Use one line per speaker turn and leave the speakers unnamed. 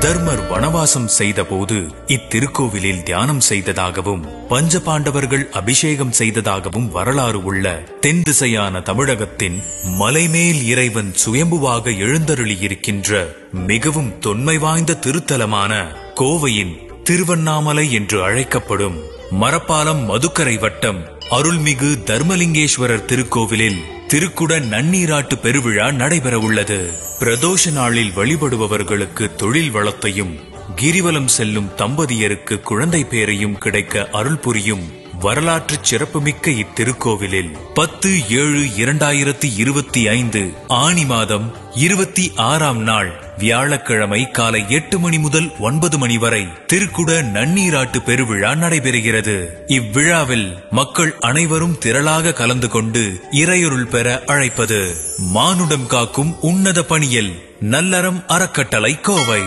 தர்மர் வனவாசம் செய்த போது இத்திருக்கோவிலில் தியானம் செய்ததாகவும் பஞ்சபாண்டவர்கள் அபிஷேகம் செய்ததாகவும் வரலாறு உள்ள தென் திசையான தமிழகத்தின் மலைமேல் இறைவன் சுயம்புவாக எழுந்தருளியிருக்கின்ற மிகவும் தொன்மை வாய்ந்த திருத்தலமான கோவையின் திருவண்ணாமலை என்று அழைக்கப்படும் மரப்பாலம் மதுக்கரை வட்டம் அருள்மிகு தர்மலிங்கேஸ்வரர் திருக்கோவிலில் திருக்குட நன்னீராட்டு பெருவிழா நடைபெற உள்ளது. பிரதோஷ நாளில் வழிபடுபவர்களுக்கு தொழில் வளத்தையும் கிரிவலம் செல்லும் தம்பதியருக்கு குழந்தை பேரையும் கிடைக்க அருள் புரியும் வரலாற்று சிறப்புமிக்க இத்திருக்கோவிலில் 10/7/2025 ஆனி மாதம் 26ஆம் நாள் வியாழக்கிழமை காலை 8 மணி முதல் 9 மணி வரை திருக்குட நன்னீராட்டு பெருவிழா நடைபெறுகிறது. இவ்விழாவில் மக்கள் அனைவரும் திரளாக கலந்து கொண்டு இறையருள் பெற அழைப்பது. மானுடம் காக்கும் உன்னத பணியில் நல்லறம் அறக்கட்டளை கோவை.